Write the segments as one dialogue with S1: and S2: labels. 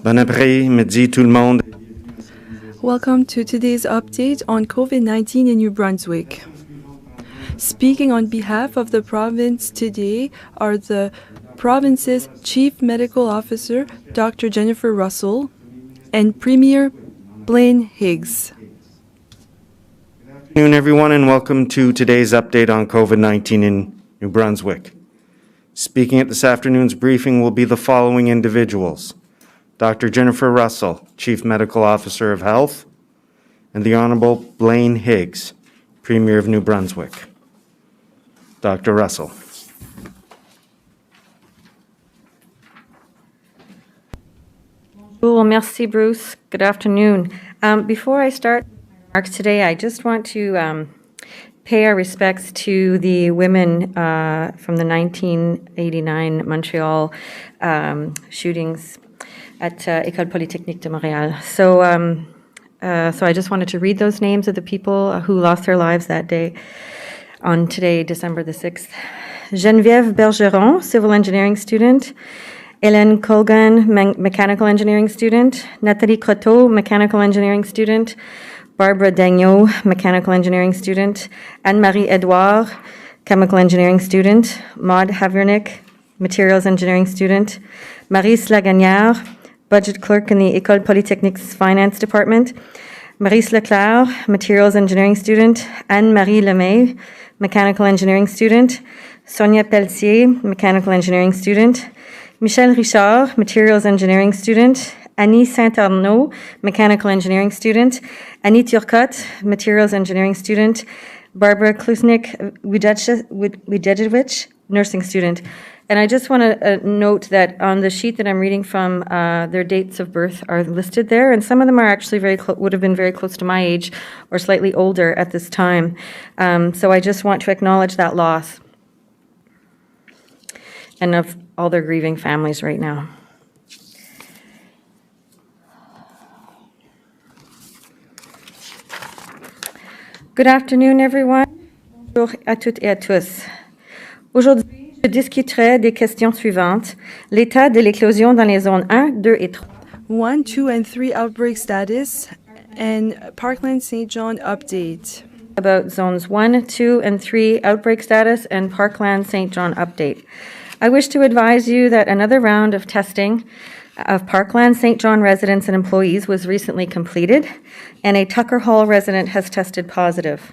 S1: Bon après-midi tout le monde.
S2: Welcome to today's update on COVID-19 in New Brunswick. Speaking on behalf of the province today are the province's Chief Medical Officer, Dr. Jennifer Russell, and Premier Blaine Higgs.
S1: Good afternoon, everyone, and welcome to today's update on COVID-19 in New Brunswick. Speaking at this afternoon's briefing will be the following individuals: Dr. Jennifer Russell, Chief Medical Officer of Health, and the Honorable Blaine Higgs, Premier of New Brunswick. Dr. Russell.
S3: Well, merci, Bruce. Good afternoon. Before I start remarks today, I just want to pay our respects to the women from the 1989 Montreal shootings at École Polytechnique de Montréal. So I just wanted to read those names of the people who lost their lives that day, on today, December the 6th. Geneviève Bergeron, civil engineering student. Hélène Colgan, mechanical engineering student. Nathalie Croteau, mechanical engineering student. Barbara Dagneau, mechanical engineering student. Anne-Marie Edouard, chemical engineering student. Maud Havernick, materials engineering student. Maryse Lagagnère, budget clerk in the École Polytechnique's finance department. Maryse Leclerc, materials engineering student. Anne-Marie Lemay, mechanical engineering student. Sonia Pelletier, mechanical engineering student. Michel Richard, materials engineering student. Annie Saint-Arnaud, mechanical engineering student. Annie Turcotte, materials engineering student. Barbara Klusnik-Widejewicz, nursing student. And I just want to note that on the sheet that I'm reading from, their dates of birth are listed there, and some of them are actually would have been very close to my age or slightly older at this time. So I just want to acknowledge that loss and of all their grieving families right now. Good afternoon, everyone. Bonjour à toutes et à tous. Aujourd'hui, je discuterai des questions suivantes. L'état de l'éclosion dans les zones 1, 2 et 3.
S2: 1, 2, and 3 outbreak status and Parkland St. John update.
S3: About zones 1, 2, and 3 outbreak status and Parkland St. John update. I wish to advise you that another round of testing of Parkland St. John residents and employees was recently completed, and a Tucker Hall resident has tested positive.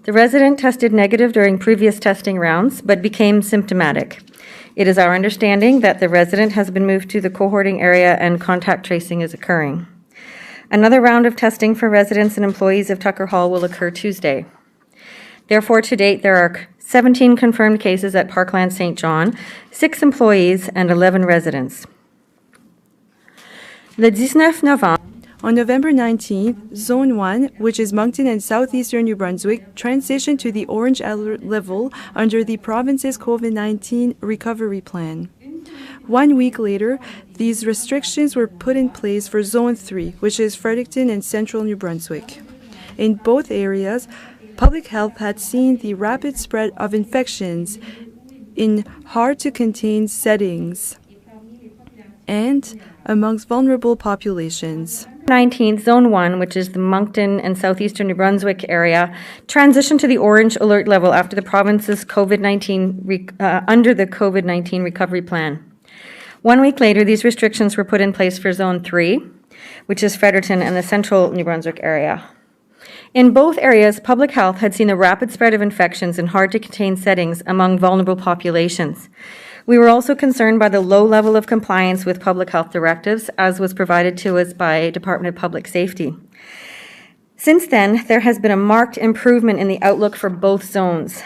S3: The resident tested negative during previous testing rounds, but became symptomatic. It is our understanding that the resident has been moved to the cohorting area and contact tracing is occurring. Another round of testing for residents and employees of Tucker Hall will occur Tuesday. Therefore, to date, there are 17 confirmed cases at Parkland St. John, 6 employees, and 11 residents. Le 19 novembre,
S2: On November 19th, Zone 1, which is Moncton and southeastern New Brunswick, transitioned to the orange alert level under the province's COVID-19 recovery plan. 1 week later, these restrictions were put in place for Zone 3, which is Fredericton and central New Brunswick. In both areas, public health had seen the rapid spread of infections in hard-to-contain settings and amongst vulnerable populations.
S3: 19th, Zone 1, which is the Moncton and southeastern New Brunswick area, transitioned to the orange alert level after the province's under the COVID-19 recovery plan. 1 week later, these restrictions were put in place for Zone 3, which is Fredericton and the central New Brunswick area. In both areas, public health had seen a rapid spread of infections in hard-to-contain settings among vulnerable populations. We were also concerned by the low level of compliance with public health directives, as was provided to us by Department of Public Safety. Since then, there has been a marked improvement in the outlook for both zones.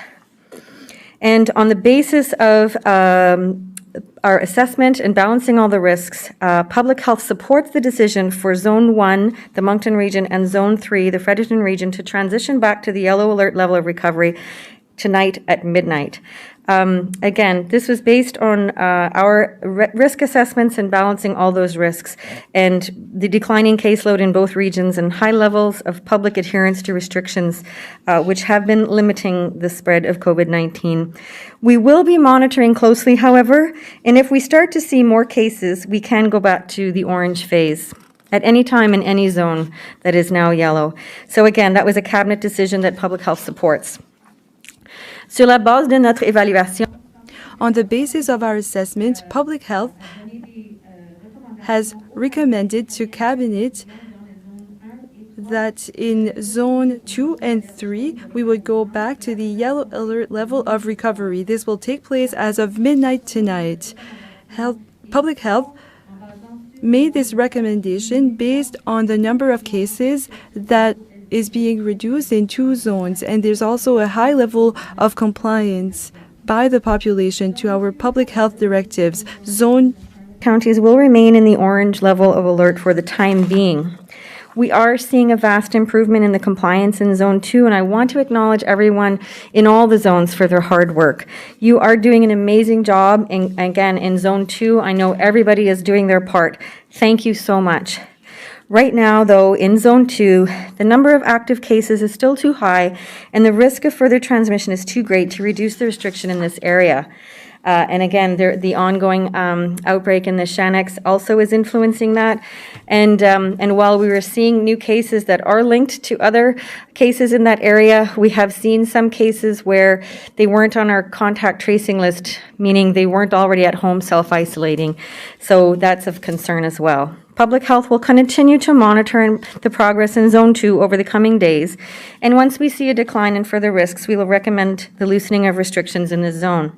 S3: And on the basis of our assessment and balancing all the risks, public health supports the decision for Zone 1, the Moncton region, and Zone 3, the Fredericton region, to transition back to the yellow alert level of recovery tonight at midnight. Again, this was based on our risk assessments and balancing all those risks, and the declining caseload in both regions and high levels of public adherence to restrictions, which have been limiting the spread of COVID-19. We will be monitoring closely, however, and if we start to see more cases, we can go back to the orange phase at any time in any zone that is now yellow. So again, that was a cabinet decision that public health supports. Sur la base de notre évaluation,
S2: On the basis of our assessment, Public Health has recommended to Cabinet that in Zone 2 and 3, we would go back to the yellow alert level of recovery. This will take place as of midnight tonight. Public Health made this recommendation based on the number of cases that is being reduced in 2 zones, and there's also a high level of compliance by the population to our public health directives. Zone
S3: counties will remain in the orange level of alert for the time being. We are seeing a vast improvement in the compliance in Zone 2, and I want to acknowledge everyone in all the zones for their hard work. You are doing an amazing job, and again, in Zone 2, I know everybody is doing their part. Thank you so much. Right now, though, in Zone 2, the number of active cases is still too high, and the risk of further transmission is too great to reduce the restriction in this area. And again, the ongoing outbreak in the Shanx also is influencing that. And while we were seeing new cases that are linked to other cases in that area, we have seen some cases where they weren't on our contact tracing list, meaning they weren't already at home self-isolating. So that's of concern as well. Public Health will continue to monitor the progress in Zone 2 over the coming days, and once we see a decline in further risks, we will recommend the loosening of restrictions in this zone.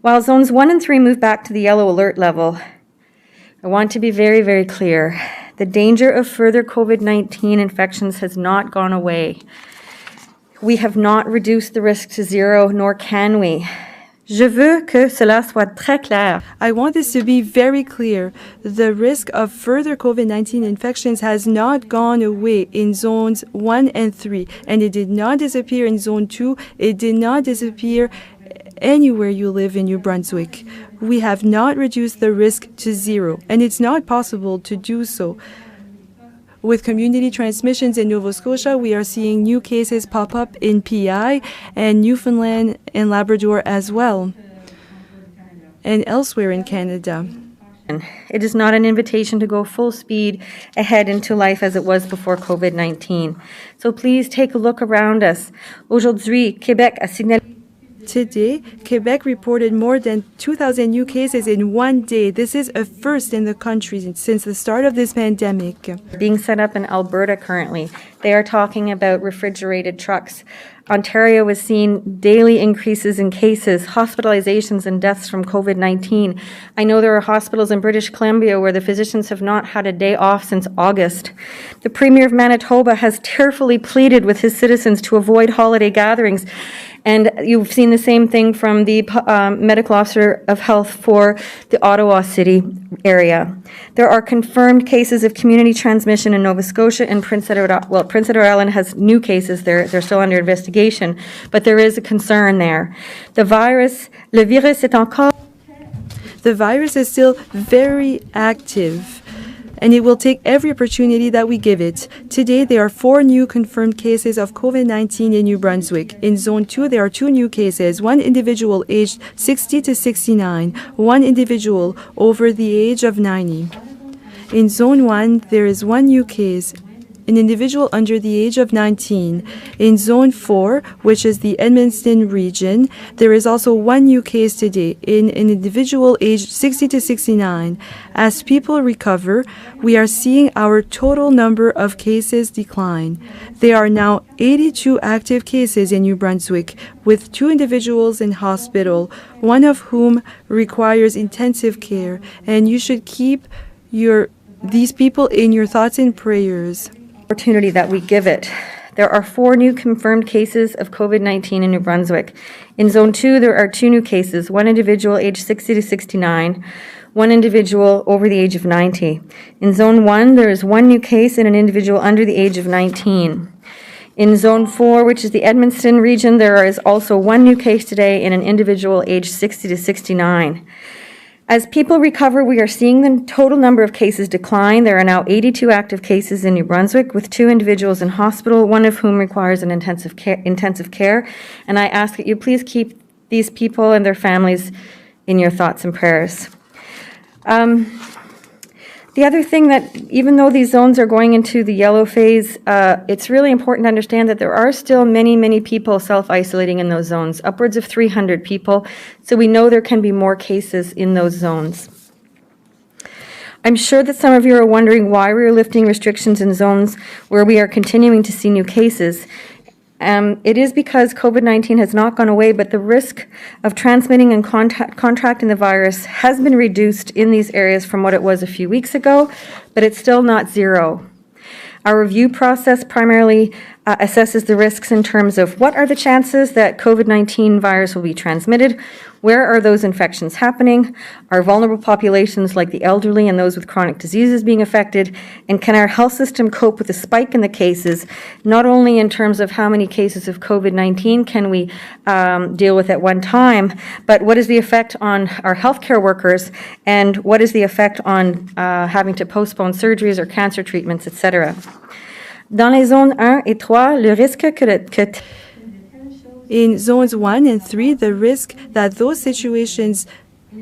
S3: While Zones 1 and 3 move back to the yellow alert level, I want to be very, very clear. The danger of further COVID-19 infections has not gone away. We have not reduced the risk to zero, nor can we. Je veux que cela soit très clair.
S2: I want this to be very clear. The risk of further COVID-19 infections has not gone away in Zones 1 and 3, and it did not disappear in Zone 2. It did not disappear anywhere you live in New Brunswick. We have not reduced the risk to zero, and it's not possible to do so. With community transmissions in Nova Scotia, we are seeing new cases pop up in PI and Newfoundland and Labrador as well, and elsewhere in Canada.
S3: It is not an invitation to go full speed ahead into life as it was before COVID-19. So please take a look around us. Aujourd'hui, Québec a signalé.
S2: Today, Quebec reported more than 2,000 new cases in one day. This is a first in the country since the start of this pandemic.
S3: Being set up in Alberta currently. They are talking about refrigerated trucks. Ontario has seen daily increases in cases, hospitalizations, and deaths from COVID-19. I know there are hospitals in British Columbia where the physicians have not had a day off since August. The Premier of Manitoba has tearfully pleaded with his citizens to avoid holiday gatherings. And you've seen the same thing from the medical officer of health for the Ottawa City area. There are confirmed cases of community transmission in Nova Scotia and Prince Edward Island has new cases. They're still under investigation, but there is a concern there. Le virus est encore.
S2: The virus is still very active, and it will take every opportunity that we give it. Today, there are 4 new confirmed cases of COVID-19 in New Brunswick. In Zone 2, there are 2 new cases, 1 individual aged 60 to 69, 1 individual over the age of 90. In Zone 1, there is 1 new case, an individual under the age of 19. In Zone 4, which is the Edmundston region, there is also 1 new case today in an individual aged 60 to 69. As people recover, we are seeing our total number of cases decline. There are now 82 active cases in New Brunswick, with 2 individuals in hospital, one of whom requires intensive care, and you should keep these people in your thoughts and prayers.
S3: Opportunity that we give it. There are 4 new confirmed cases of COVID-19 in New Brunswick. In Zone 2, there are 2 new cases, 1 individual aged 60 to 69, 1 individual over the age of 90. In Zone 1, there is 1 new case and an individual under the age of 19. In Zone 4, which is the Edmonton region, there is also one new case today in an individual aged 60 to 69. As people recover, we are seeing the total number of cases decline. There are now 82 active cases in New Brunswick, with 2 individuals in hospital, one of whom requires an intensive care. And I ask that you please keep these people and their families in your thoughts and prayers. The other thing that, even though these zones are going into the yellow phase, it's really important to understand that there are still many, many people self-isolating in those zones, upwards of 300 people. So we know there can be more cases in those zones. I'm sure that some of you are wondering why we are lifting restrictions in zones where we are continuing to see new cases. It is because COVID-19 has not gone away, but the risk of transmitting and contracting the virus has been reduced in these areas from what it was a few weeks ago, but it's still not zero. Our review process primarily assesses the risks in terms of what are the chances that COVID-19 virus will be transmitted, where are those infections happening, are vulnerable populations like the elderly and those with chronic diseases being affected, and can our health system cope with the spike in the cases, not only in terms of how many cases of COVID-19 can we deal with at one time, but what is the effect on our healthcare workers, and what is the effect on having to postpone surgeries or cancer treatments, etc. Dans les zones 1 et 3, le risque que
S2: In zones 1 and 3, the risk that those situations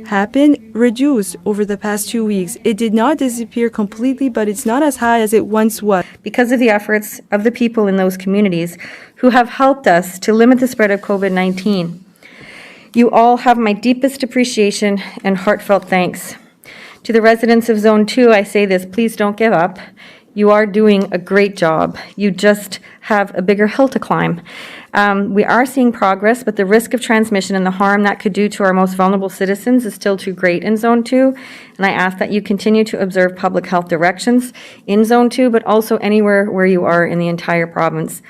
S2: happen reduced over the past 2 weeks. It did not disappear completely, but it's not as high as it once was.
S3: Because of the efforts of the people in those communities who have helped us to limit the spread of COVID-19. You all have my deepest appreciation and heartfelt thanks. To the residents of Zone 2, I say this, please don't give up. You are doing a great job. You just have a bigger hill to climb. We are seeing progress, but the risk of transmission and the harm that could do to our most vulnerable citizens is still too great in Zone 2, and I ask that you continue to observe public health directions in Zone 2, but also anywhere where you are in the entire province.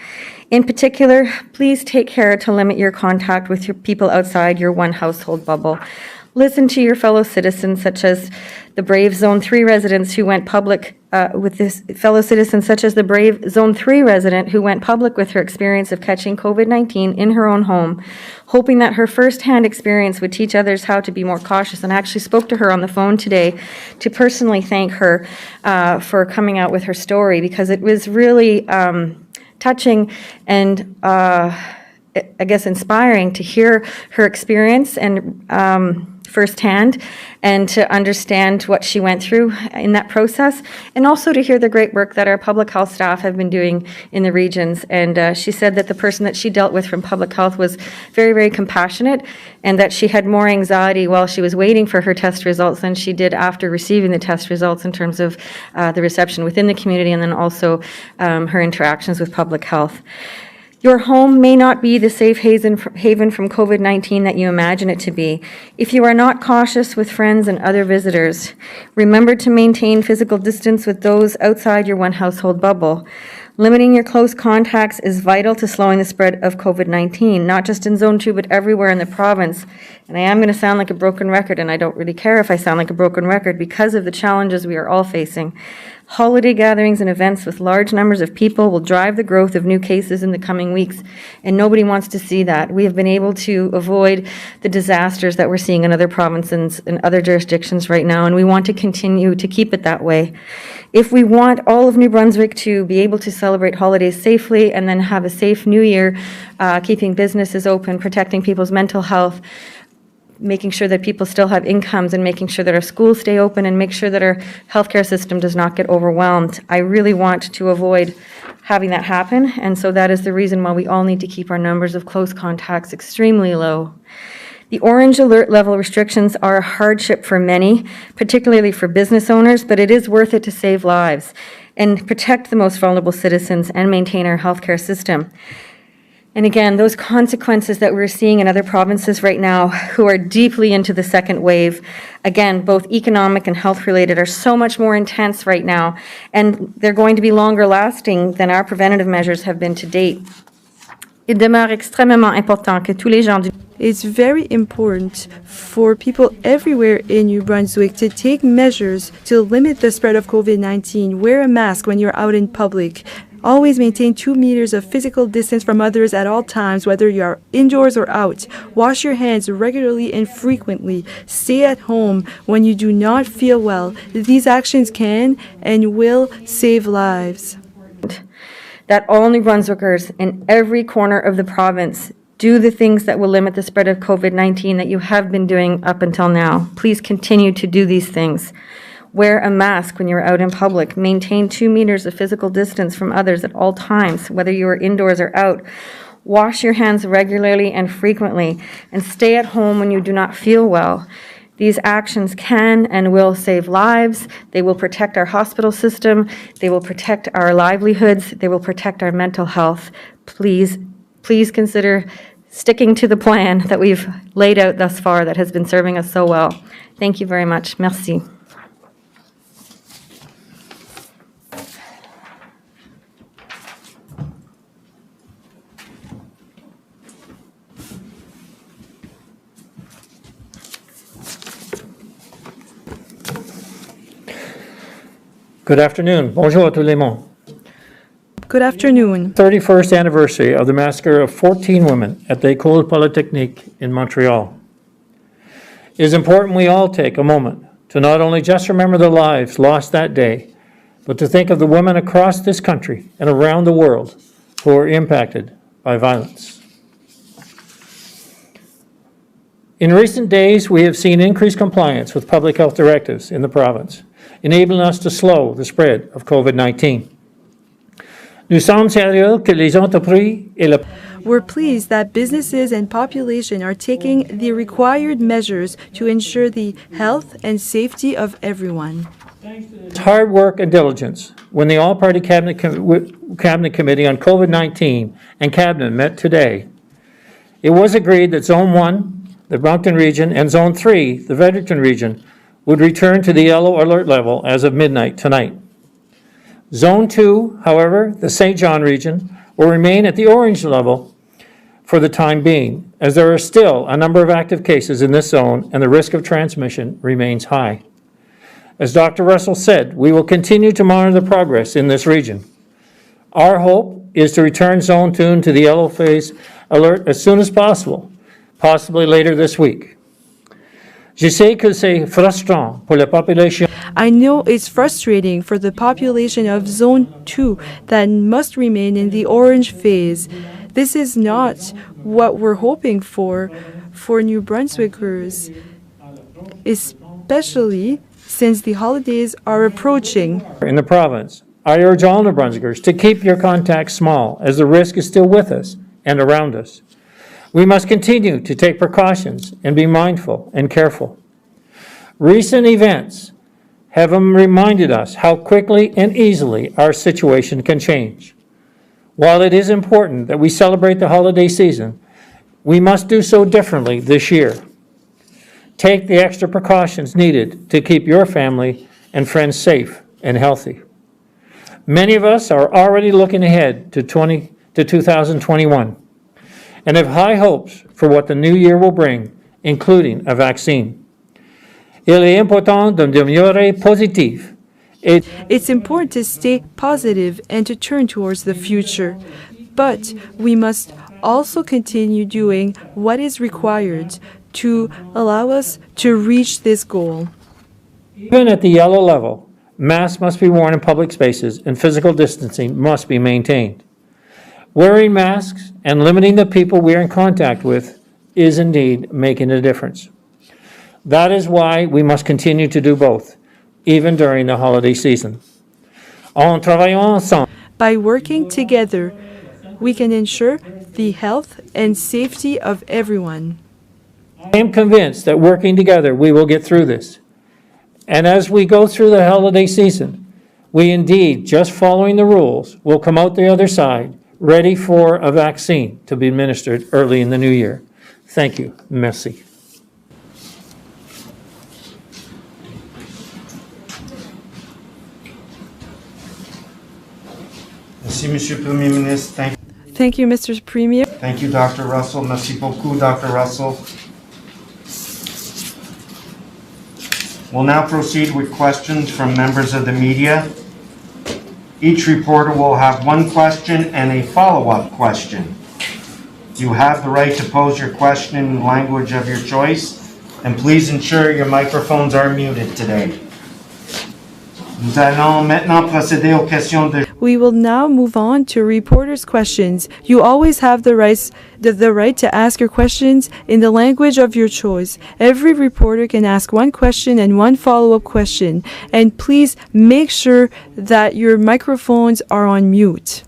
S3: In particular, please take care to limit your contact with your people outside your one household bubble. Listen to your fellow citizens, such as the brave Zone 3 residents who went public with this fellow citizens, such as the brave Zone 3 resident who went public with her experience of catching COVID-19 in her own home, hoping that her first-hand experience would teach others how to be more cautious. And I actually spoke to her on the phone today to personally thank her for coming out with her story, because it was really touching and I guess inspiring to hear her experience and firsthand, and to understand what she went through in that process, and also to hear the great work that our public health staff have been doing in the regions. And she said that the person that she dealt with from public health was very, very compassionate, and that she had more anxiety while she was waiting for her test results than she did after receiving the test results, in terms of the reception within the community, and then also her interactions with public health. Your home may not be the safe haven from COVID-19 that you imagine it to be. If you are not cautious with friends and other visitors, remember to maintain physical distance with those outside your one household bubble. Limiting your close contacts is vital to slowing the spread of COVID-19, not just in Zone 2, but everywhere in the province. And I am going to sound like a broken record, and I don't really care if I sound like a broken record, because of the challenges we are all facing. Holiday gatherings and events with large numbers of people will drive the growth of new cases in the coming weeks, and nobody wants to see that. We have been able to avoid the disasters that we're seeing in other provinces and other jurisdictions right now, and we want to continue to keep it that way. If we want all of New Brunswick to be able to celebrate holidays safely and then have a safe New Year, keeping businesses open, protecting people's mental health, making sure that people still have incomes, and making sure that our schools stay open, and make sure that our healthcare system does not get overwhelmed. I really want to avoid having that happen, and so that is the reason why we all need to keep our numbers of close contacts extremely low. The orange alert level restrictions are a hardship for many, particularly for business owners, but it is worth it to save lives and protect the most vulnerable citizens and maintain our healthcare system. And again, those consequences that we're seeing in other provinces right now who are deeply into the second wave, again, both economic and health related, are so much more intense right now, and they're going to be longer lasting than our preventative measures have been to date. Il demeure extrêmement important que tous les gens du
S2: It's very important for people everywhere in New Brunswick to take measures to limit the spread of COVID-19. Wear a mask when you're out in public. Always maintain 2 meters of physical distance from others at all times, whether you are indoors or out. Wash your hands regularly and frequently. Stay at home when you do not feel well. These actions can and will save lives.
S3: That all New Brunswickers in every corner of the province do the things that will limit the spread of COVID-19 that you have been doing up until now. Please continue to do these things. Wear a mask when you're out in public. Maintain 2 meters of physical distance from others at all times, whether you are indoors or out. Wash your hands regularly and frequently, and stay at home when you do not feel well. These actions can and will save lives. They will protect our hospital system. They will protect our livelihoods. They will protect our mental health. Please consider sticking to the plan that we've laid out thus far that has been serving us so well. Thank you very much. Merci.
S4: Good afternoon. Bonjour à tout le monde.
S2: Good afternoon.
S4: 31st anniversary of the massacre of 14 women at the École Polytechnique in Montreal. It is important we all take a moment to not only just remember the lives lost that day, but to think of the women across this country and around the world who were impacted by violence. In recent days, we have seen increased compliance with public health directives in the province, enabling us to slow the spread of COVID-19. Nous sommes sérieux que les entreprises et la
S2: We're pleased that businesses and population are taking the required measures to ensure the health and safety of everyone.
S4: hard work and diligence, when the All-Party Cabinet Committee on COVID-19 and Cabinet met today, it was agreed that Zone 1, the Moncton region, and Zone 3, the Fredericton region, would return to the yellow alert level as of midnight tonight. Zone 2, however, the St. John region, will remain at the orange level for the time being, as there are still a number of active cases in this zone and the risk of transmission remains high. As Dr. Russell said, we will continue to monitor the progress in this region. Our hope is to return Zone 2 to the yellow phase alert as soon as possible, possibly later this week. Je sais que c'est frustrant pour la population.
S2: I know it's frustrating for the population of Zone 2 that must remain in the orange phase. This is not what we're hoping for New Brunswickers, especially since the holidays are approaching.
S4: In the province, I urge all New Brunswickers to keep your contacts small as the risk is still with us and around us. We must continue to take precautions and be mindful and careful. Recent events have reminded us how quickly and easily our situation can change. While it is important that we celebrate the holiday season, we must do so differently this year. Take the extra precautions needed to keep your family and friends safe and healthy. Many of us are already looking ahead to 2021 and have high hopes for what the new year will bring, including a vaccine. Il est important de demeurer positif.
S2: It's important to stay positive and to turn towards the future, but we must also continue doing what is required to allow us to reach this goal.
S4: Even at the yellow level, masks must be worn in public spaces and physical distancing must be maintained. Wearing masks and limiting the people we are in contact with is indeed making a difference. That is why we must continue to do both, even during the holiday season. En travaillant ensemble,
S2: By working together, we can ensure the health and safety of everyone.
S4: I am convinced that working together we will get through this. And as we go through the holiday season, we indeed, just following the rules, will come out the other side ready for a vaccine to be administered early in the new year. Thank you. Merci.
S1: Merci, Monsieur le Premier Ministre.
S2: Thank you, Mr. Premier.
S1: Thank you, Dr. Russell. Merci beaucoup, Dr. Russell. We'll now proceed with questions from members of the media. Each reporter will have one question and a follow-up question. You have the right to pose your question in the language of your choice, and please ensure your microphones are muted today. Nous allons maintenant procéder aux questions de...
S2: We will now move on to reporters' questions. You always have the right to ask your questions in the language of your choice. Every reporter can ask one question and one follow-up question. And please make sure that your microphones are on mute.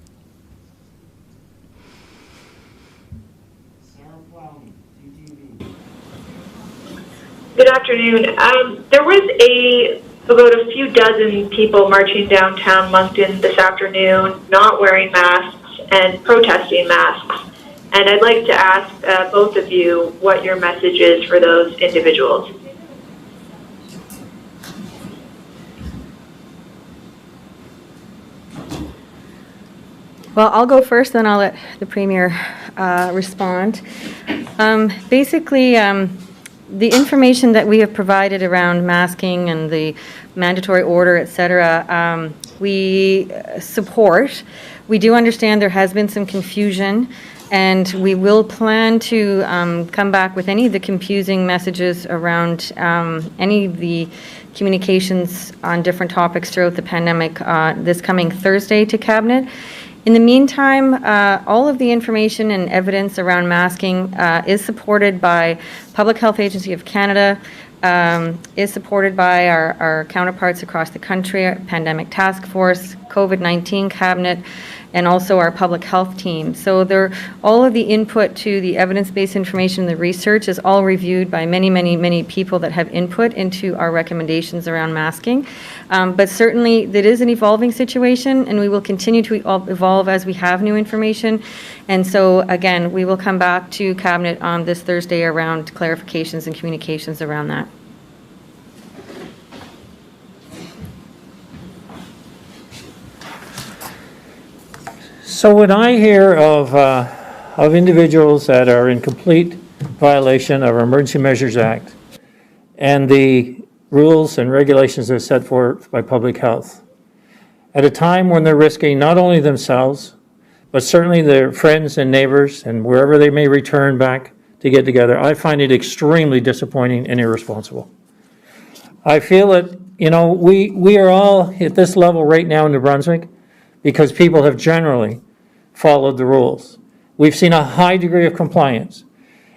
S5: Good afternoon. There was about a few dozen people marching downtown Moncton this afternoon, not wearing masks and protesting masks. And I'd like to ask both of you what your message is for those individuals.
S3: Well, I'll go first, then I'll let the Premier respond. Basically, the information that we have provided around masking and the mandatory order, et cetera, we support. We do understand there has been some confusion, and we will plan to come back with any of the confusing messages around any of the communications on different topics throughout the pandemic this coming Thursday to Cabinet. In the meantime, all of the information and evidence around masking is supported by Public Health Agency of Canada, is supported by our counterparts across the country, our Pandemic Task Force, COVID-19 Cabinet, and also our public health team. So all of the input to the evidence-based information, the research is all reviewed by many, many, many people that have input into our recommendations around masking. But certainly, it is an evolving situation, and we will continue to evolve as we have new information. And so, again, we will come back to Cabinet on this Thursday around clarifications and communications around that.
S4: So when I hear of individuals that are in complete violation of our Emergency Measures Act and the rules and regulations that are set forth by public health, at a time when they're risking not only themselves, but certainly their friends and neighbors and wherever they may return back to get together, I find it extremely disappointing and irresponsible. I feel that, we are all at this level right now in New Brunswick because people have generally followed the rules. We've seen a high degree of compliance.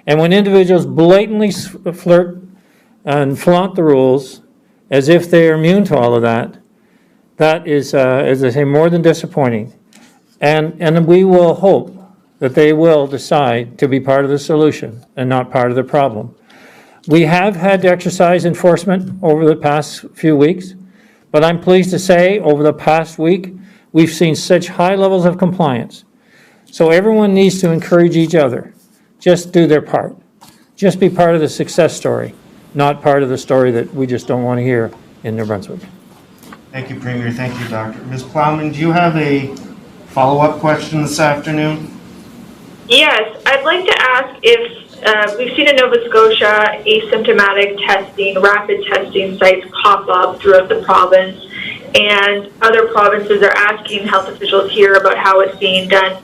S4: And when individuals blatantly flirt and flaunt the rules as if they're immune to all of that, that is, as I say, more than disappointing. And we will hope that they will decide to be part of the solution and not part of the problem. We have had to exercise enforcement over the past few weeks, but I'm pleased to say over the past week, we've seen such high levels of compliance. So everyone needs to encourage each other. Just do their part. Just be part of the success story, not part of the story that we just don't want to hear in New Brunswick.
S1: Thank you, Premier. Thank you, Doctor. Ms. Plowman, do you have a follow-up question this afternoon?
S5: Yes, I'd like to ask if we've seen in Nova Scotia asymptomatic testing, rapid testing sites pop up throughout the province, and other provinces are asking health officials here about how it's being done.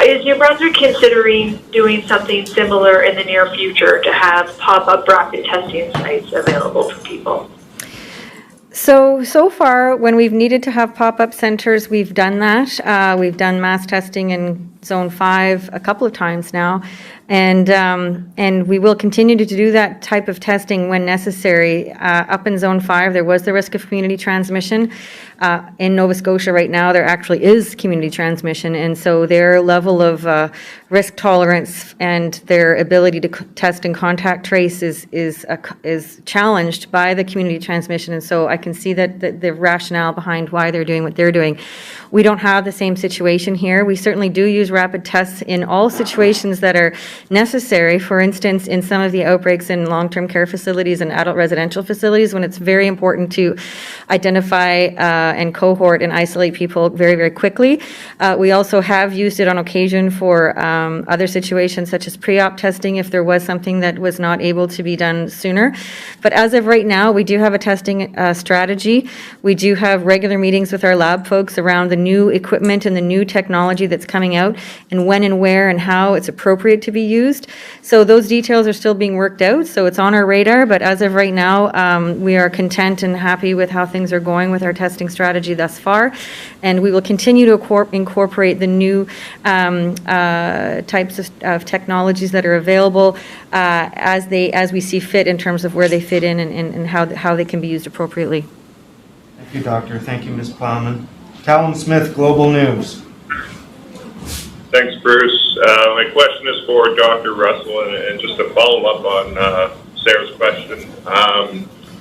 S5: Is New Brunswick considering doing something similar in the near future to have pop-up rapid testing sites available for people?
S3: So far, when we've needed to have pop-up centers, we've done that. We've done mass testing in Zone 5 a couple of times now, and we will continue to do that type of testing when necessary. Up in Zone 5, there was the risk of community transmission. In Nova Scotia right now, there actually is community transmission, and so their level of risk tolerance and their ability to test and contact trace is challenged by the community transmission, and so I can see that the rationale behind why they're doing what they're doing. We don't have the same situation here. We certainly do use use rapid tests in all situations that are necessary. For instance, in some of the outbreaks in long-term care facilities and adult residential facilities, when it's very important to identify and cohort and isolate people very, very quickly. We also have used it on occasion for other situations such as pre-op testing if there was something that was not able to be done sooner. But as of right now, we do have a testing strategy. We do have regular meetings with our lab folks around the new equipment and the new technology that's coming out and when and where and how it's appropriate to be used. So those details are still being worked out, so it's on our radar, but as of right now, we are content and happy with how things are going with our testing strategy thus far, and we will continue to incorporate the new types of technologies that are available as we see fit in terms of where they fit in and how they can be used appropriately.
S1: Thank you, Doctor. Thank you, Ms. Plowman. Callum Smith, Global News.
S6: Thanks, Bruce. My question is for Dr. Russell, and just to follow up on Sarah's question.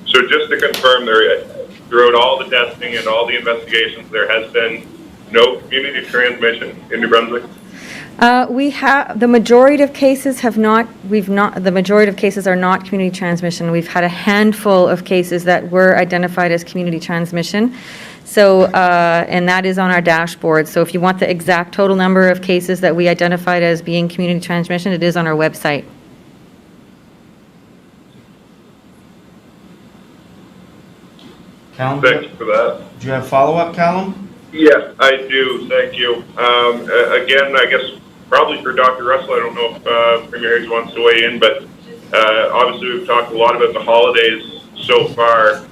S6: So just to confirm, throughout all the testing and all the investigations, there has been no community transmission in New Brunswick?
S3: We have, the majority of cases have not, the majority of cases are not community transmission. We've had a handful of cases that were identified as community transmission. So, and that is on our dashboard. So if you want the exact total number of cases that we identified as being community transmission, it is on our website.
S1: Callum,
S6: Thank you for that.
S1: do you have follow-up, Callum?
S6: Yes, I do. Thank you. Again, I guess probably for Dr. Russell, I don't know if Premier Higgs wants to weigh in, but obviously we've talked a lot about the holidays so far.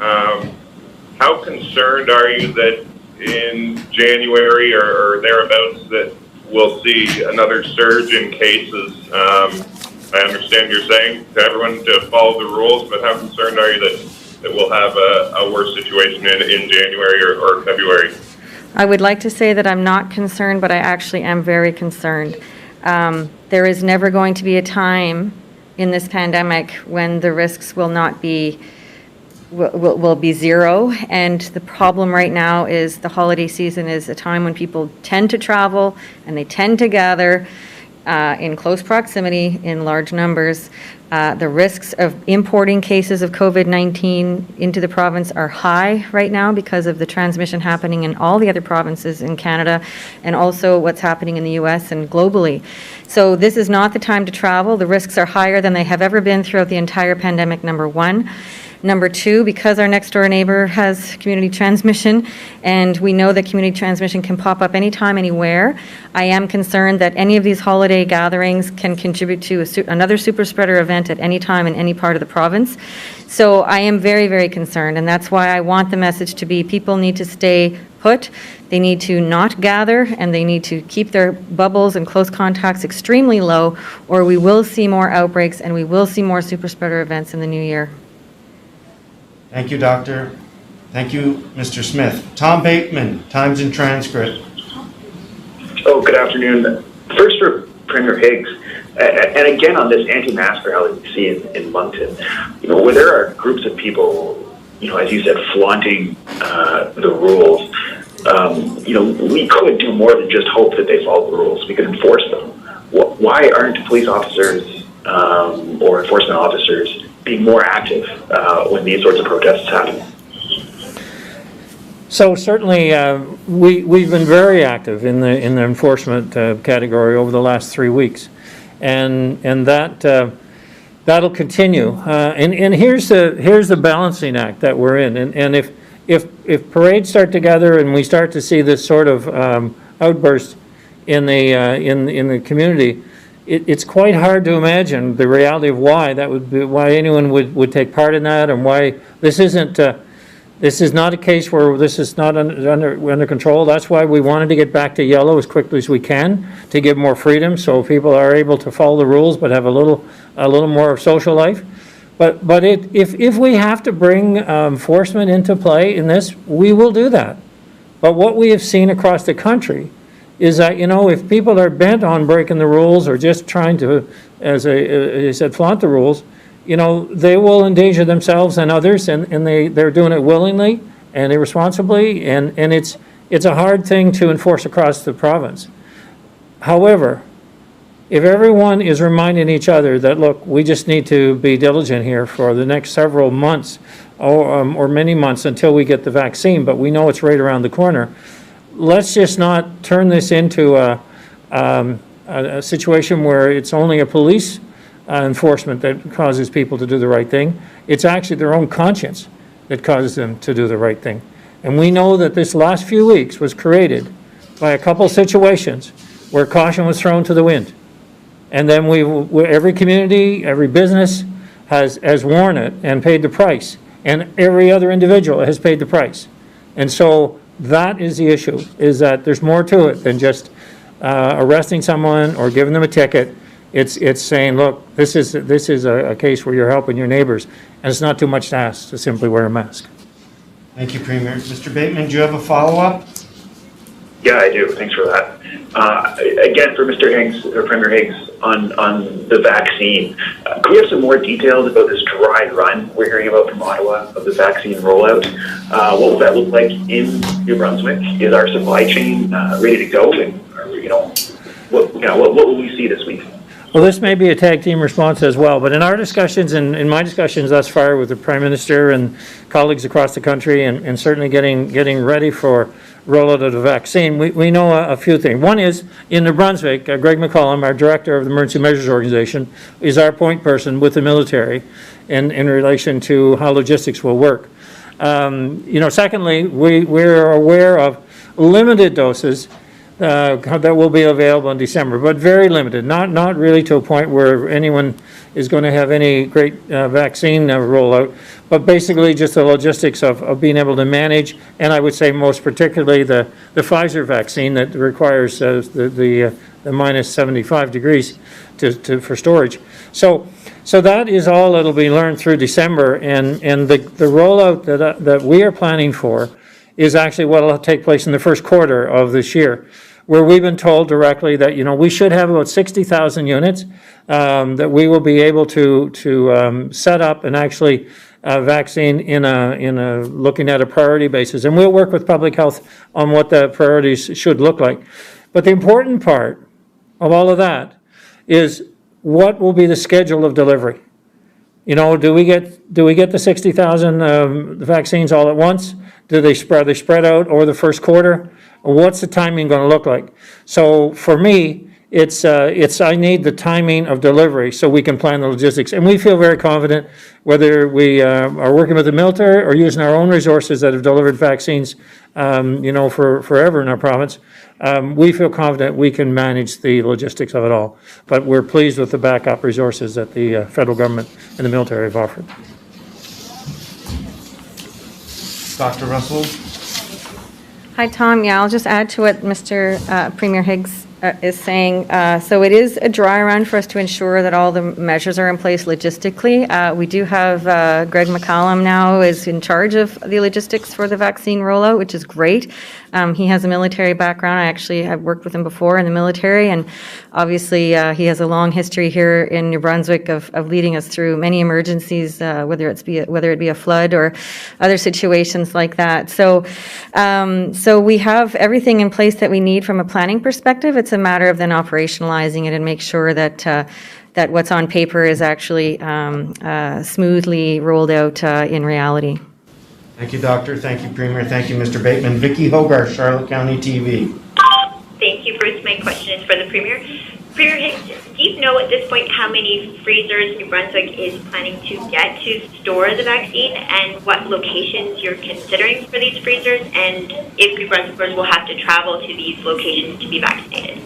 S6: How concerned are you that in January or thereabouts that we'll see another surge in cases? I understand you're saying to everyone to follow the rules, but how concerned are you that we'll have a worse situation in January or February?
S3: I would like to say that I'm not concerned, but I actually am very concerned. There is never going to be a time in this pandemic when the risks will not be will be zero, and the problem right now is the holiday season is a time when people tend to travel and they tend to gather in close proximity in large numbers. The risks of importing cases of COVID-19 into the province are high right now because of the transmission happening in all the other provinces in Canada and also what's happening in the US and globally. So this is not the time to travel. The risks are higher than they have ever been throughout the entire pandemic, number one. Number two, because our next door neighbor has community transmission, and we know that community transmission can pop up anytime, anywhere, I am concerned that any of these holiday gatherings can contribute to another super spreader event at any time in any part of the province. So I am very, very concerned, and that's why I want the message to be people need to stay put. They need to not gather, and they need to keep their bubbles and close contacts extremely low, or we will see more outbreaks and we will see more super spreader events in the new year.
S1: Thank you, Doctor. Thank you, Mr. Smith. Tom Bateman, Times and Transcript.
S7: Oh, good afternoon. First for Premier Higgs, and again on this anti-mask rally we see in Moncton, where there are groups of people, as you said, flaunting the rules, we could do more than just hope that they follow the rules. We could enforce them. Why aren't police officers or enforcement officers being more active when these sorts of protests happen?
S4: So certainly, we've been very active in the enforcement category over the last 3 weeks, and that'll continue. And here's the balancing act that we're in. And if parades start together and we start to see this sort of outburst in the community, it's quite hard to imagine the reality of why that would be, why anyone would take part in that, and why this isn't. This is not a case where this is not under control. That's why we wanted to get back to yellow as quickly as we can to give more freedom, so people are able to follow the rules but have a little more social life. But if we have to bring enforcement into play in this, we will do that. But what we have seen across the country is that, if people are bent on breaking the rules or just trying to, as I said, flaunt the rules, they will endanger themselves and others, and they're doing it willingly and irresponsibly, and it's a hard thing to enforce across the province. However, if everyone is reminding each other that, look, we just need to be diligent here for the next several months or many months until we get the vaccine, but we know it's right around the corner, let's just not turn this into a situation where it's only a police enforcement that causes people to do the right thing. It's actually their own conscience that causes them to do the right thing. And we know that this last few weeks was created by a couple situations where caution was thrown to the wind. And then every community, every business has worn it and paid the price. And every other individual has paid the price. And so that is the issue, is that there's more to it than just arresting someone or giving them a ticket. It's saying, look, this is a case where you're helping your neighbors, and it's not too much to ask to simply wear a mask.
S1: Thank you, Premier. Mr. Bateman, do you have a follow-up?
S7: Yeah, I do. Thanks for that. Again, for Mr. Higgs, or Premier Higgs, on the vaccine, can we have some more details about this dry run we're hearing about from Ottawa of the vaccine rollout? What will that look like in New Brunswick? Is our supply chain ready to go? And what will we see this week?
S4: Well, this may be a tag team response as well, but in our discussions and in my discussions thus far with the Prime Minister and colleagues across the country, and certainly getting ready for rollout of the vaccine, we know a few things. One is, in New Brunswick, Greg McCollum, our director of the Emergency Measures Organization, is our point person with the military in relation to how logistics will work. Secondly, we're aware of limited doses that will be available in December, but very limited, not really to a point where anyone is going to have any great vaccine rollout, but basically just the logistics of being able to manage, and I would say most particularly the Pfizer vaccine that requires the minus 75 degrees for storage. So that is all that'll be learned through December, and the rollout that we are planning for is actually what will take place in the first quarter of this year, where we've been told directly that, we should have about 60,000 units that we will be able to set up and actually vaccine in a looking at a priority basis. And we'll work with public health on what the priorities should look like. But the important part of all of that is what will be the schedule of delivery. Do we get the 60,000 vaccines all at once? Are they spread out over the first quarter? What's the timing going to look like? So for me, it's I need the timing of delivery so we can plan the logistics. And we feel very confident, whether we are working with the military or using our own resources that have delivered vaccines, for forever in our province. We feel confident we can manage the logistics of it all. But we're pleased with the backup resources that the federal government and the military have offered.
S1: Dr. Russell?
S3: Hi, Tom. Yeah, I'll just add to what Mr. Premier Higgs is saying. So it is a dry run for us to ensure that all the measures are in place logistically. We do have Greg McCallum now is in charge of the logistics for the vaccine rollout, which is great. He has a military background. I actually have worked with him before in the military, and obviously he has a long history here in New Brunswick of leading us through many emergencies, whether it be a flood or other situations like that. So we have everything in place that we need from a planning perspective. It's a matter of then operationalizing it and make sure that that what's on paper is actually smoothly rolled out in reality.
S1: Thank you, Doctor. Thank you, Premier. Thank you, Mr. Bateman. Vicki Hogarth, Charlotte County TV.
S8: Thank you, Bruce. My question is for the Premier. Premier Higgs, do you know at this point how many freezers New Brunswick is planning to get to store the vaccine, and what locations you're considering for these freezers, and if New Brunswickers will have to travel to these locations to be vaccinated?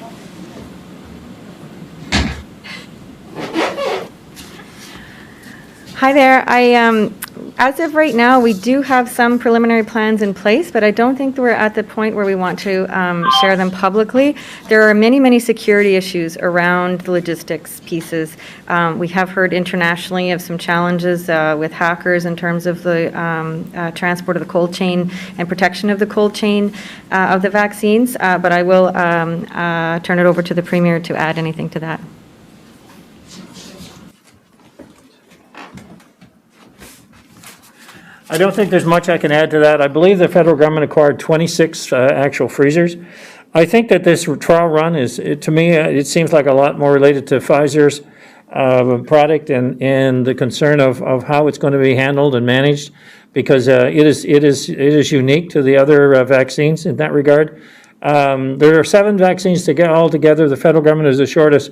S3: Hi there. As of right now, we do have some preliminary plans in place, but I don't think that we're at the point where we want to share them publicly. There are many, many security issues around the logistics pieces. We have heard internationally of some challenges with hackers in terms of the transport of the cold chain and protection of the cold chain of the vaccines, but I will turn it over to the Premier to add anything to that.
S4: I don't think there's much I can add to that. I believe the federal government acquired 26 actual freezers. I think that this trial run to me, it seems like a lot more related to Pfizer's product and the concern of how it's going to be handled and managed, because it is unique to the other vaccines in that regard. There are 7 vaccines to get all together. The federal government has assured us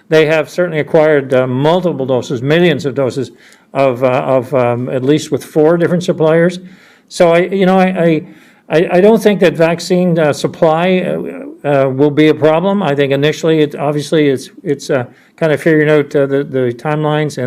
S4: they have certainly acquired multiple doses, millions of doses of at least with 4 different suppliers. So I don't think that vaccine supply will be a problem. I think initially, it's kind of figuring out the timelines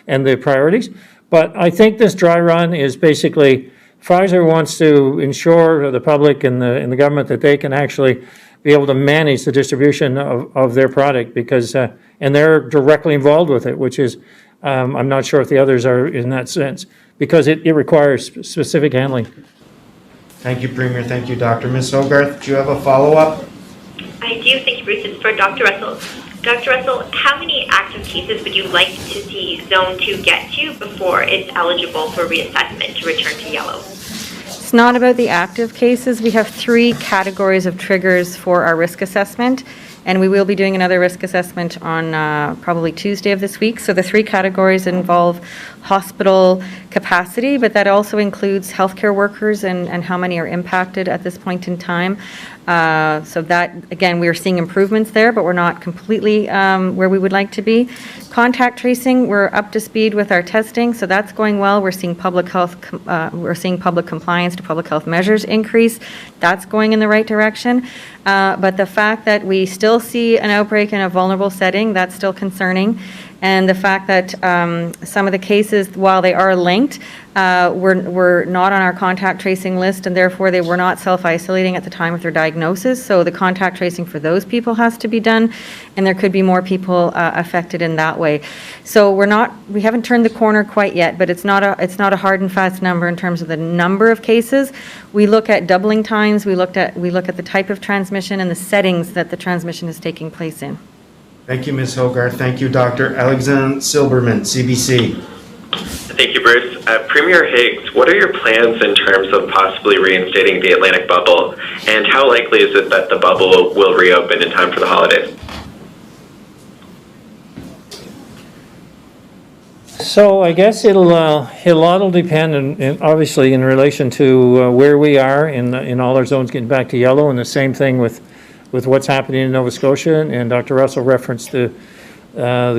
S4: and the priorities. But I think this dry run is basically Pfizer wants to ensure the public and the government that they can actually be able to manage the distribution of their product, because and they're directly involved with it, which is I'm not sure if the others are in that sense, because it requires specific handling.
S1: Thank you, Premier. Thank you, Doctor. Ms. Hogarth, do you have a follow-up?
S8: I do. Thank you, Bruce. It's for Dr. Russell. Dr. Russell, how many active cases would you like to see Zone 2 get to before it's eligible for reassessment to return to yellow?
S3: It's not about the active cases. We have 3 categories of triggers for our risk assessment, and we will be doing another risk assessment on probably Tuesday of this week. So the 3 categories involve hospital capacity, but that also includes healthcare workers and how many are impacted at this point in time. So that, again, we are seeing improvements there, but we're not completely where we would like to be. Contact tracing, we're up to speed with our testing, so that's going well. We're seeing public health, we're seeing public compliance to public health measures increase. That's going in the right direction. But the fact that we still see an outbreak in a vulnerable setting, that's still concerning. And the fact that some of the cases, while they are linked, were not on our contact tracing list, and therefore they were not self-isolating at the time of their diagnosis. So the contact tracing for those people has to be done, and there could be more people affected in that way. So we haven't turned the corner quite yet, but it's not a hard and fast number in terms of the number of cases. We look at doubling times. We look at the type of transmission and the settings that the transmission is taking place in.
S1: Thank you, Ms. Hogarth. Thank you, Dr. Alexander Silberman, CBC.
S9: Thank you, Bruce. Premier Higgs, what are your plans in terms of possibly reinstating the Atlantic bubble, and how likely is it that the bubble will reopen in time for the holidays?
S4: So I guess a lot will depend, and obviously in relation to where we are in all our zones getting back to yellow, and the same thing with what's happening in Nova Scotia, and Dr. Russell referenced the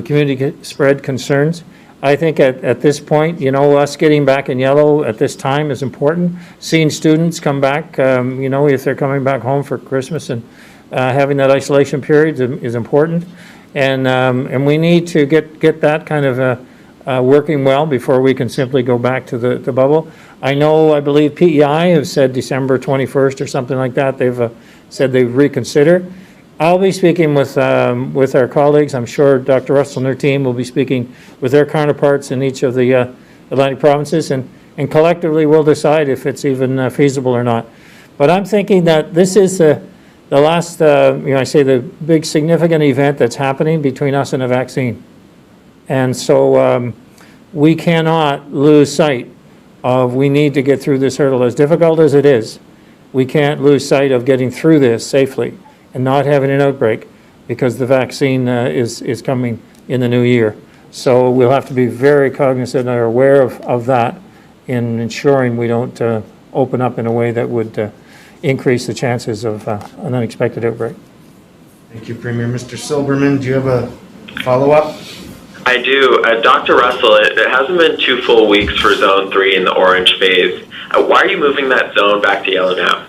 S4: community spread concerns. I think at this point, us getting back in yellow at this time is important. Seeing students come back, if they're coming back home for Christmas, and having that isolation period is important. And we need to get that kind of working well before we can simply go back to the bubble. I believe PEI have said December 21st or something like that. They've said they reconsider. I'll be speaking with our colleagues. I'm sure Dr. Russell and their team will be speaking with their counterparts in each of the Atlantic provinces, and collectively we'll decide if it's even feasible or not. But I'm thinking that this is the last, I say the big significant event that's happening between us and a vaccine. And so we cannot lose sight of, we need to get through this hurdle. As difficult as it is, we can't lose sight of getting through this safely and not having an outbreak, because the vaccine is coming in the new year. So we'll have to be very cognizant and aware of that in ensuring we don't open up in a way that would increase the chances of an unexpected outbreak.
S1: Thank you, Premier. Mr. Silberman, do you have a follow-up?
S9: I do. Dr. Russell, it hasn't been 2 full weeks for Zone 3 in the orange phase. Why are you moving that zone back to yellow now?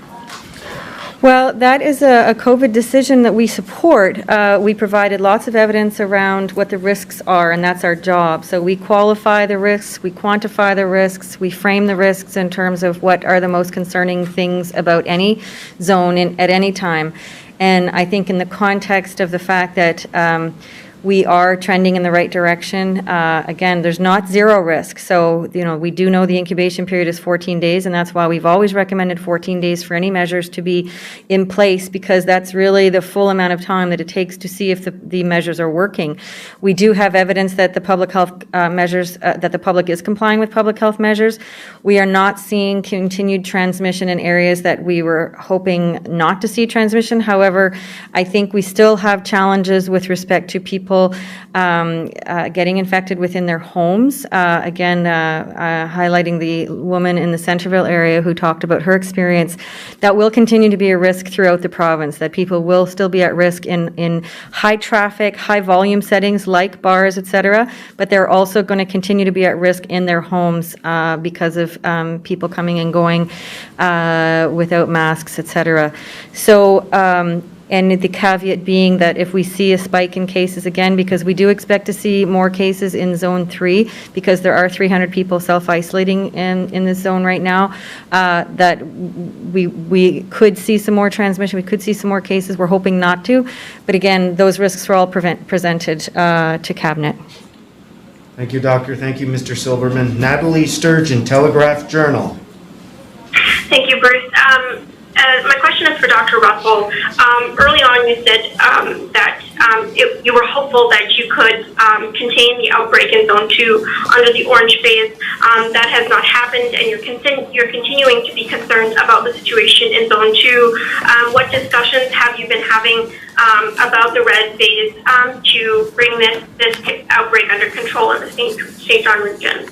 S3: Well, that is a COVID decision that we support. We provided lots of evidence around what the risks are, and that's our job. So we qualify the risks, we quantify the risks, we frame the risks in terms of what are the most concerning things about any zone at any time. And I think in the context of the fact that We are trending in the right direction. Again, there's not zero risk. So, we do know the incubation period is 14 days, and that's why we've always recommended 14 days for any measures to be in place, because that's really the full amount of time that it takes to see if the measures are working. We do have evidence that the public health measures, that the public is complying with public health measures. We are not seeing continued transmission in areas that we were hoping not to see transmission. However, I think we still have challenges with respect to people getting infected within their homes. Again, highlighting the woman in the Centreville area who talked about her experience. That will continue to be a risk throughout the province, that people will still be at risk in high traffic, high volume settings like bars, etc., but they're also going to continue to be at risk in their homes because of people coming and going without masks, etc. So, and the caveat being that if we see a spike in cases again, because we do expect to see more cases in Zone 3, because there are 300 people self-isolating in this zone right now, that we could see some more transmission, we could see some more cases. We're hoping not to. But again, those risks were all presented to Cabinet.
S1: Thank you, Doctor. Thank you, Mr. Silverman. Natalie Sturgeon, Telegraph Journal.
S5: Thank you, Bruce. My question is for Dr. Russell. Early on, you said that you were hopeful that you could contain the outbreak in Zone 2 under the orange phase. That has not happened, and you're continuing to be concerned about the situation in Zone 2. What discussions have you been having about the red phase to bring this outbreak under control in the St. John region?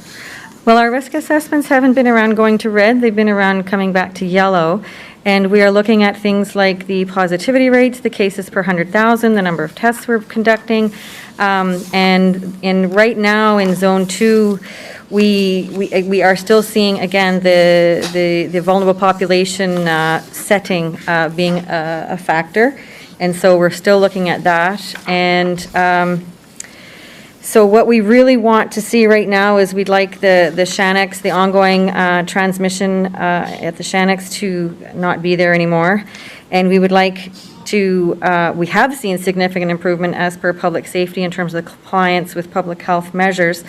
S3: Well, our risk assessments haven't been around going to red. They've been around coming back to yellow. And we are looking at things like the positivity rates, the cases per 100,000, the number of tests we're conducting. And right now in Zone 2, we are still seeing, again, the vulnerable population setting being a factor. And so we're still looking at that. And so what we really want to see right now is we'd like the Shanix, the ongoing transmission at the Shanix to not be there anymore. And we would like to, we have seen significant improvement as per public safety in terms of compliance with public health measures.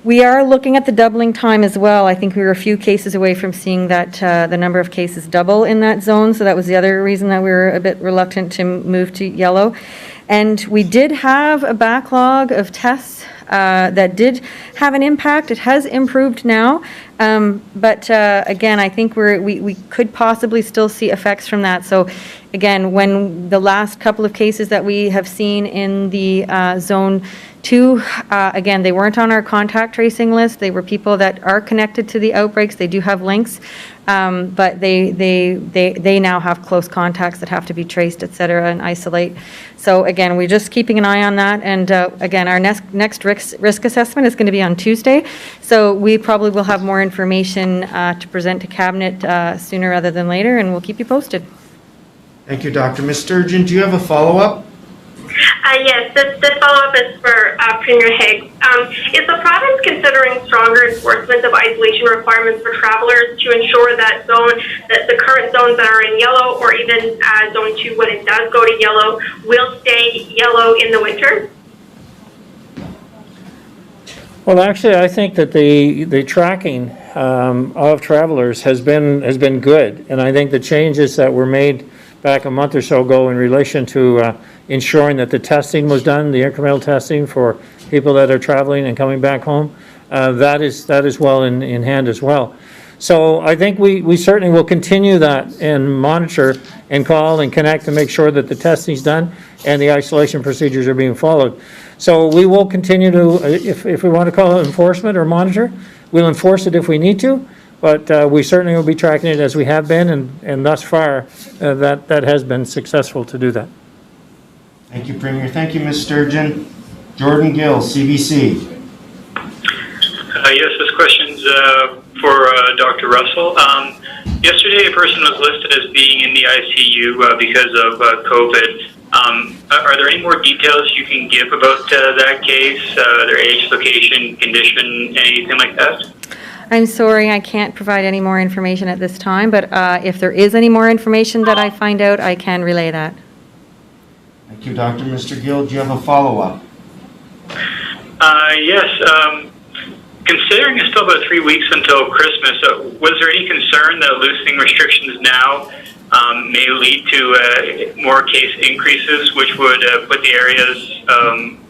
S3: We are looking at the doubling time as well. I think we were a few cases away from seeing that the number of cases double in that zone. So that was the other reason that we were a bit reluctant to move to yellow. And we did have a backlog of tests that did have an impact. It has improved now. But again, I think we could possibly still see effects from that. So again, when the last couple of cases that we have seen in the Zone 2, again, they weren't on our contact tracing list. They were people that are connected to the outbreaks. They do have links, but they now have close contacts that have to be traced, et cetera, and isolate. So again, we're just keeping an eye on that. And again, our next risk assessment is going to be on Tuesday. So we probably will have more information to present to Cabinet sooner rather than later, and we'll keep you posted.
S1: Thank you, Dr. Ms. Sturgeon. Do you have a follow-up?
S5: Yes, this follow-up is for Premier Higgs. Is the province considering stronger enforcement of isolation requirements for travelers to ensure that the current zones that are in yellow, or even Zone 2 when it does go to yellow, will stay yellow in the winter?
S4: Well, actually, I think that the tracking of travelers has been good, and I think the changes that were made back a month or so ago in relation to ensuring that the testing was done, the incremental testing for people that are traveling and coming back home, that is well in hand as well. So I think we certainly will continue that and monitor and call and connect to make sure that the testing is done and the isolation procedures are being followed. So we will continue to, if we want to call it enforcement or monitor, we'll enforce it if we need to, but we certainly will be tracking it as we have been, and thus far that has been successful to do that.
S1: Thank you, Premier. Thank you, Ms. Sturgeon. Jordan Gill, CBC.
S10: Yes, this question's for Dr. Russell. Yesterday, a person was listed as being in the ICU because of COVID. Are there any more details you can give about that case, their age, location, condition, anything like that?
S3: I'm sorry, I can't provide any more information at this time, but if there is any more information that I find out, I can relay that.
S1: Thank you, Doctor. Mr. Gill, do you have a follow-up?
S10: Yes. Considering it's still about 3 weeks until Christmas, was there any concern that loosening restrictions now may lead to more case increases, which would put the areas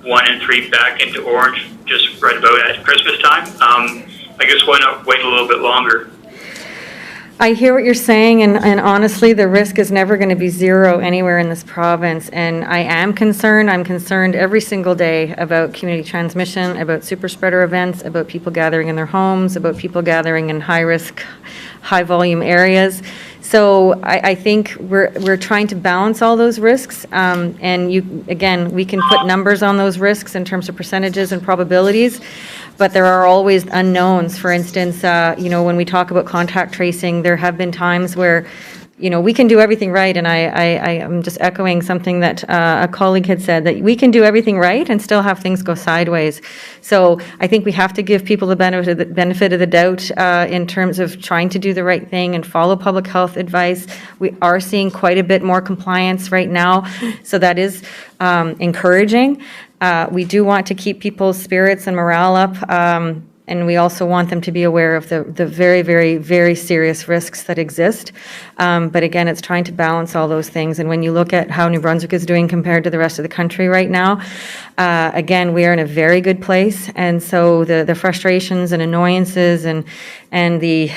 S10: 1 and 3 back into orange just right about at Christmas time? I guess why not wait a little bit longer?
S3: I hear what you're saying, and honestly, the risk is never going to be zero anywhere in this province. And I am concerned. I'm concerned every single day about community transmission, about super spreader events, about people gathering in their homes, about people gathering in high-risk, high-volume areas. So I think we're trying to balance all those risks. And again, we can put numbers on those risks in terms of percentages and probabilities. But there are always unknowns. For instance, when we talk about contact tracing, there have been times where, we can do everything right. And I am just echoing something that a colleague had said, that we can do everything right and still have things go sideways. So I think we have to give people the benefit of the doubt in terms of trying to do the right thing and follow public health advice. We are seeing quite a bit more compliance right now. So that is encouraging. We do want to keep people's spirits and morale up, and we also want them to be aware of the very, very, very serious risks that exist. But again, it's trying to balance all those things. And when you look at how New Brunswick is doing compared to the rest of the country right now, again, we are in a very good place. And so the frustrations and annoyances and the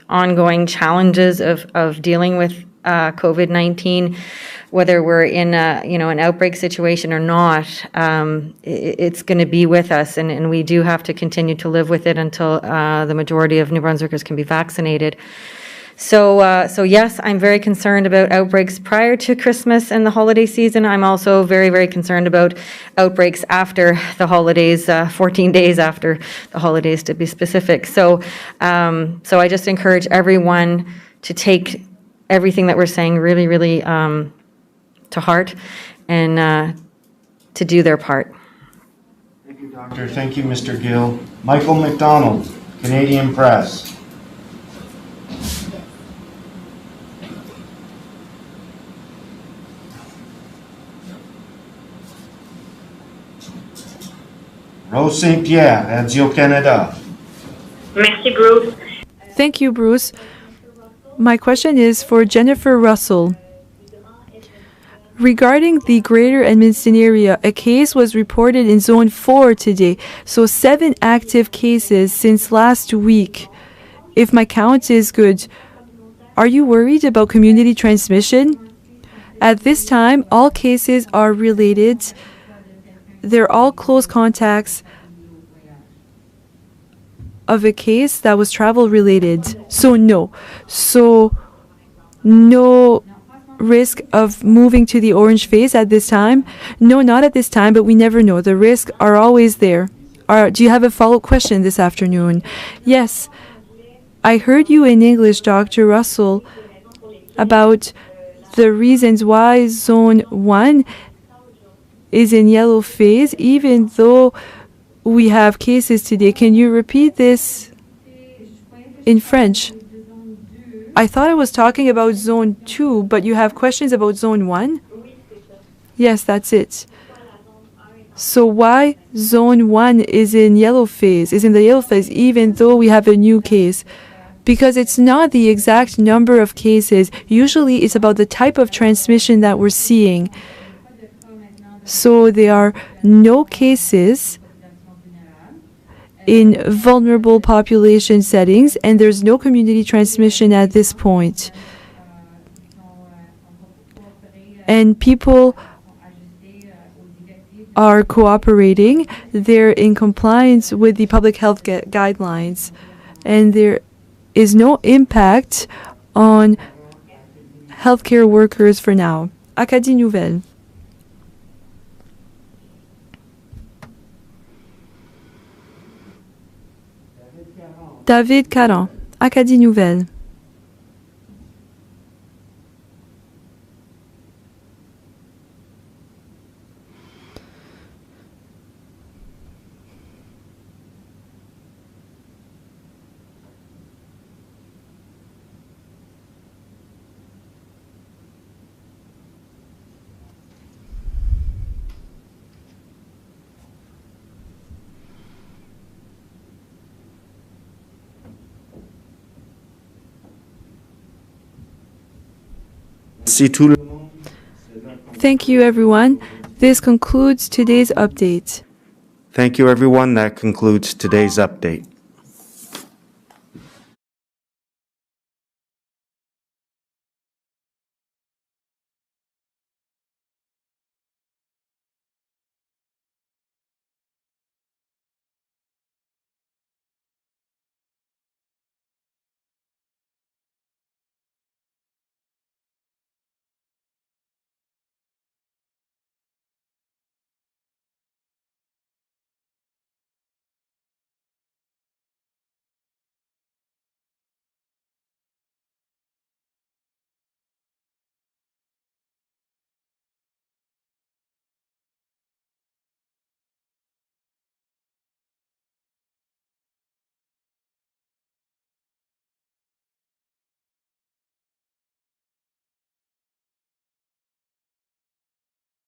S3: ongoing challenges of dealing with COVID-19, whether we're in an outbreak situation or not, it's going to be with us, and we do have to continue to live with it until the majority of New Brunswickers can be vaccinated. So yes, I'm very concerned about outbreaks prior to Christmas and the holiday season. I'm also very, very concerned about outbreaks after the holidays, 14 days after the holidays to be specific. So I just encourage everyone to take everything that we're saying really, really to heart and to do their part.
S1: Thank you, Doctor. Thank you, Mr. Gill. Michael McDonald, Canadian Press. Rose St. Pierre, Radio-Canada.
S5: Merci, Bruce.
S2: Thank you, Bruce. My question is for Jennifer Russell. Regarding the Greater Edmonton area, a case was reported in Zone 4 today, so 7 active cases since last week. If my count is good, are you worried about community transmission? At this time, all cases are related. They're all close contacts of a case that was travel related. So no risk of moving to the orange phase at this time? No, not at this time, but we never know. The risks are always there. Do you have a follow-up question this afternoon? Yes. I heard you in English, Dr. Russell, about the reasons why Zone 1 is in yellow phase, even though we have cases today. Can you repeat this in French? I thought I was talking about Zone 2, but you have questions about Zone 1? Yes, that's it. So why Zone 1 is in the yellow phase, even though we have a new case? Because it's not the exact number of cases. Usually it's about the type of transmission that we're seeing. So there are no cases in vulnerable population settings, and there's no community transmission at this point. And people are cooperating. They're in compliance with the public health guidelines, and there is no impact on healthcare workers for now. Acadie Nouvelle. David Caron, Acadie Nouvelle.
S1: Merci tout le monde.
S2: Thank you, everyone. This concludes today's update.
S1: Thank you, everyone. That concludes today's update.